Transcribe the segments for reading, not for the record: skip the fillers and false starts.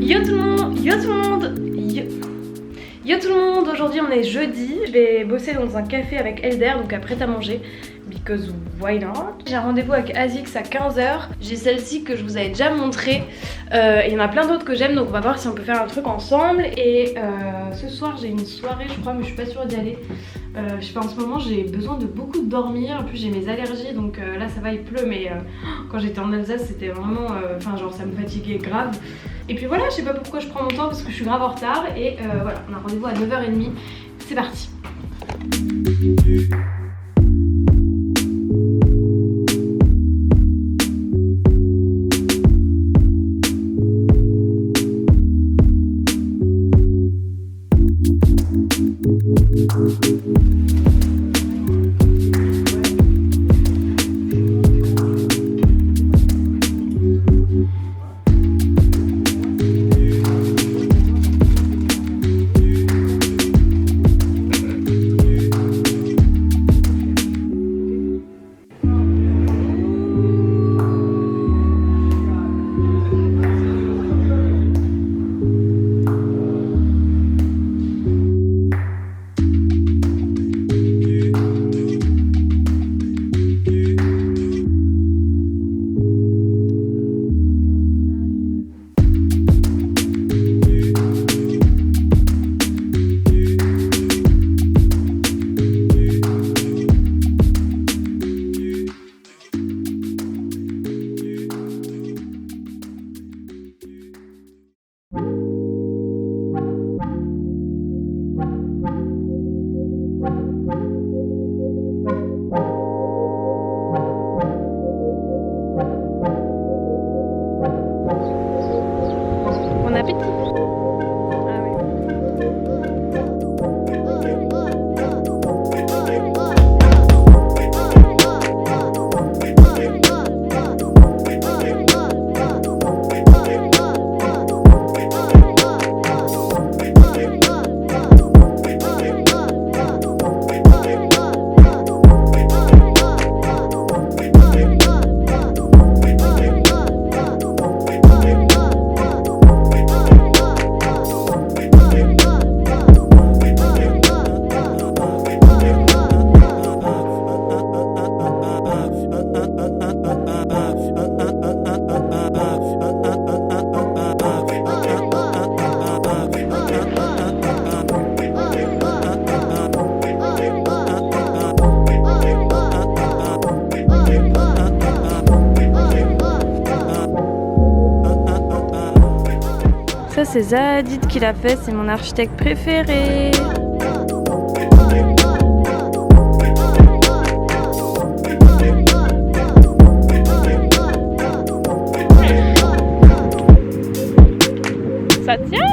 Yo tout le monde, yo tout le monde, yo tout le monde, aujourd'hui on est jeudi. Je vais bosser dans un café avec Elder, donc à prêt à manger. Because why not? J'ai un rendez-vous avec Azix à 15h. J'ai celle-ci que je vous avais déjà montrée. Il y en a plein d'autres que j'aime, donc on va voir si on peut faire un truc ensemble. Et ce soir j'ai une soirée je crois, mais je suis pas sûre d'y aller. Je sais pas, en ce moment j'ai besoin de beaucoup dormir. En plus j'ai mes allergies, donc là ça va, il pleut, mais quand j'étais en Alsace c'était vraiment, enfin genre ça me fatiguait grave. Et puis voilà, je sais pas pourquoi je prends mon temps parce que je suis grave en retard. Et voilà, on a rendez-vous à 9h30. C'est parti. Ça c'est Zadid qui l'a fait, c'est mon architecte préféré. Ça tient?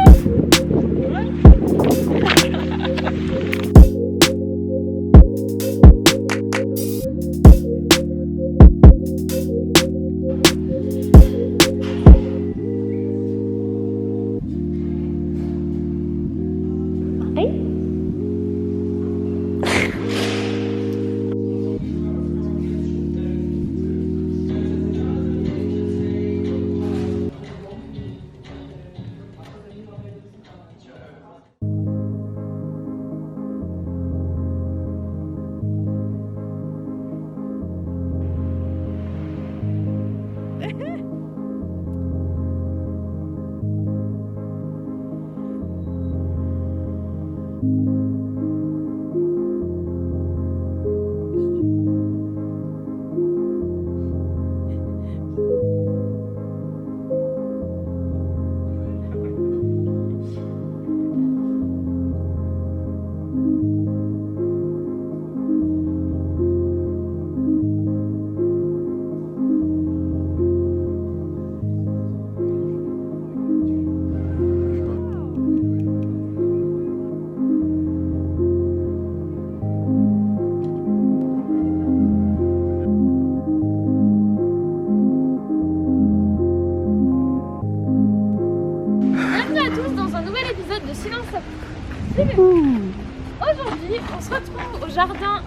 Aujourd'hui, on se retrouve au jardin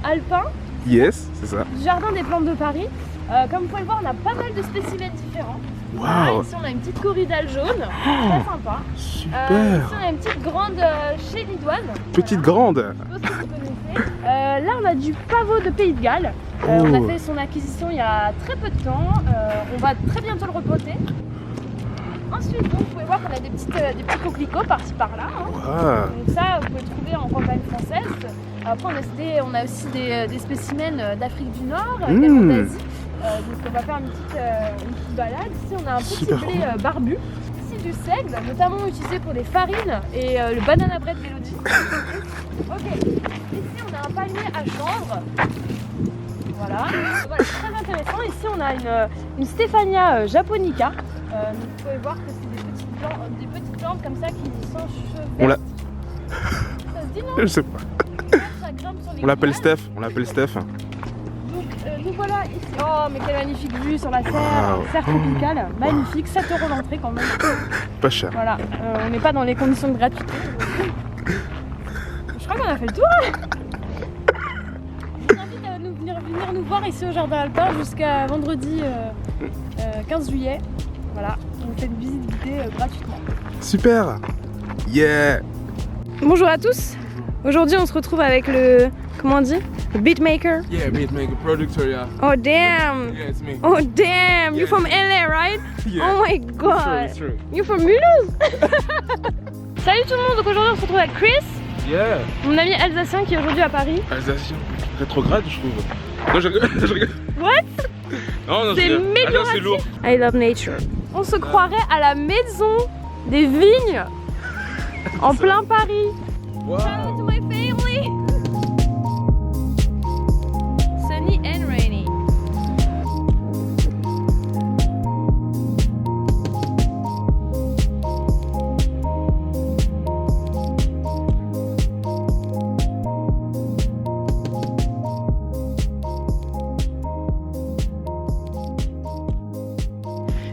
alpin. Yes, c'est ça. Du jardin des plantes de Paris. Comme vous pouvez le voir, on a pas mal de spécimens différents. Waouh. Ici on a une petite corridale jaune, très sympa. Super. Ici on a une petite grande chez Lidoine. Petite grande. Je suppose que vous connaissez. Là on a du pavot de Pays de Galles. On a fait son acquisition il y a très peu de temps. On va très bientôt le repoter. Ensuite, donc, vous pouvez voir qu'on a des petits coquelicots par-ci par-là. Hein. Wow. Donc ça, vous pouvez trouver en campagne française. Après, on a aussi des spécimens d'Afrique du Nord, également d'Asie. Donc on va faire une petite balade. Ici, on a un petit blé barbu. Ici, du seigle, notamment utilisé pour les farines et le banana bread mélodie. Ok. Ici, on a un palmier à chanvre. Voilà, très intéressant. Ici, on a une Stéphania japonica. Vous pouvez voir que c'est des petites plantes comme ça qui s'enchevêtrent. Ça se dit non? Je sais pas. Ça grimpe sur les On l'appelle grenades. Steph. On l'appelle Steph. Donc voilà, ici. Oh, mais quelle magnifique vue sur la serre tropicale. Magnifique, 7 € l'entrée quand même. Pas cher. Voilà, on n'est pas dans les conditions de gratuité. Je crois qu'on a fait le tour. Je vous invite à venir nous voir ici au Jardin Alpin jusqu'à vendredi 15 juillet. Voilà, on fait une visite guidée gratuitement. Super. Yeah. Bonjour à tous. Aujourd'hui on se retrouve avec le, comment on dit, le beatmaker. Yeah, beatmaker, producer, yeah. Oh damn. Yeah, it's me. Oh damn. Yeah. You from LA, right? Yeah. Oh my god. It's true. You from Mulhouse? Salut tout le monde. Donc aujourd'hui on se retrouve avec Chris, Yeah. mon ami alsacien qui est aujourd'hui à Paris. Alsacien. Rétrograde, je trouve. Non, je rigole. What? Non, non, C'est c'est amélioratif. lourd. I love nature. On se croirait à la maison des vignes en plein Paris. Wow. Shout out to my family. Sunny and rainy.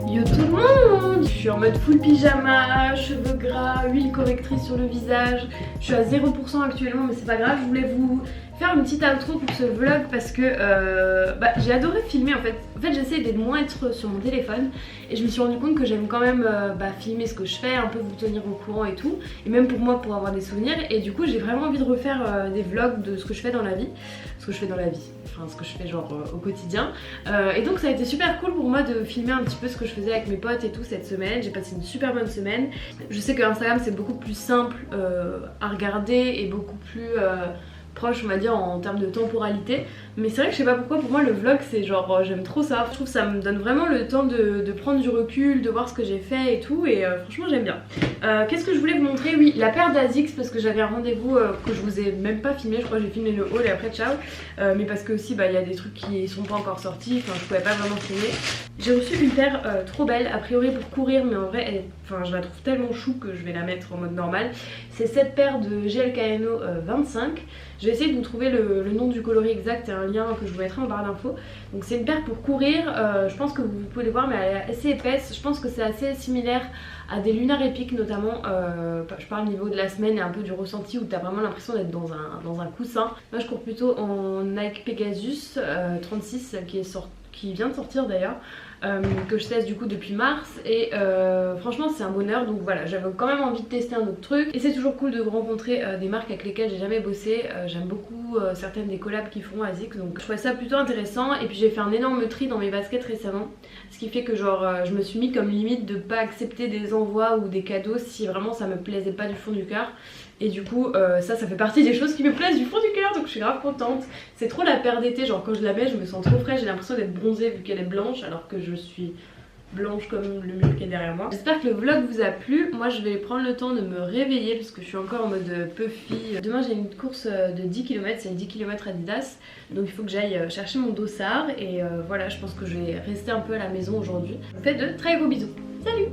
Yo tout le monde! Je suis en mode full pyjama, cheveux gras, huile correctrice sur le visage. Je suis à 0% actuellement mais c'est pas grave, je voulais vous faire une petite outro pour ce vlog parce que j'ai adoré filmer en fait. En fait j'essaie de moins être sur mon téléphone et je me suis rendu compte que j'aime quand même filmer ce que je fais, un peu vous tenir au courant et tout. Et même pour moi pour avoir des souvenirs et du coup j'ai vraiment envie de refaire des vlogs de ce que je fais dans la vie. Ce que je fais dans la vie, enfin ce que je fais genre au quotidien. Et donc ça a été super cool pour moi de filmer un petit peu ce que je faisais avec mes potes et tout cette semaine. J'ai passé une super bonne semaine. Je sais que Instagram c'est beaucoup plus simple à regarder et beaucoup plus proche on va dire en termes de temporalité, mais c'est vrai que je sais pas pourquoi pour moi le vlog c'est genre j'aime trop ça, je trouve que ça me donne vraiment le temps de prendre du recul, de voir ce que j'ai fait et tout et franchement j'aime bien. Qu'est-ce que je voulais vous montrer? Oui, la paire d'Asics parce que j'avais un rendez-vous que je vous ai même pas filmé, je crois que j'ai filmé le haul et après ciao, mais parce que aussi il y a des trucs qui sont pas encore sortis, enfin je pouvais pas vraiment filmer. J'ai reçu une paire trop belle, a priori pour courir mais en vrai je la trouve tellement chou que je vais la mettre en mode normal. C'est cette paire de GLKNO 25. Je vais essayer de vous trouver le nom du coloris exact et un lien que je vous mettrai en barre d'infos. Donc c'est une paire pour courir, je pense que vous pouvez le voir mais elle est assez épaisse. Je pense que c'est assez similaire à des Lunar Epic notamment, je parle au niveau de la semaine et un peu du ressenti où t'as vraiment l'impression d'être dans un coussin. Moi je cours plutôt en Nike Pegasus 36, celle qui vient de sortir d'ailleurs. Que je teste du coup depuis mars et franchement c'est un bonheur, donc voilà, j'avais quand même envie de tester un autre truc et c'est toujours cool de rencontrer des marques avec lesquelles j'ai jamais bossé. J'aime beaucoup certaines des collabs qu'ils font ASICS, donc je trouvais ça plutôt intéressant. Et puis j'ai fait un énorme tri dans mes baskets récemment, ce qui fait que genre je me suis mis comme limite de pas accepter des envois ou des cadeaux si vraiment ça me plaisait pas du fond du cœur. Et du coup ça fait partie des choses qui me plaisent du fond du cœur, donc je suis grave contente. C'est trop la paire d'été, genre quand je la mets je me sens trop fraîche, j'ai l'impression d'être bronzée vu qu'elle est blanche alors que je suis blanche comme le mur qui est derrière moi. J'espère que le vlog vous a plu. Moi je vais prendre le temps de me réveiller parce que je suis encore en mode puffy. Demain j'ai une course de 10 km, c'est 10 km Adidas, donc il faut que j'aille chercher mon dossard et voilà, je pense que je vais rester un peu à la maison aujourd'hui. Je vous fais de très gros bisous. Salut!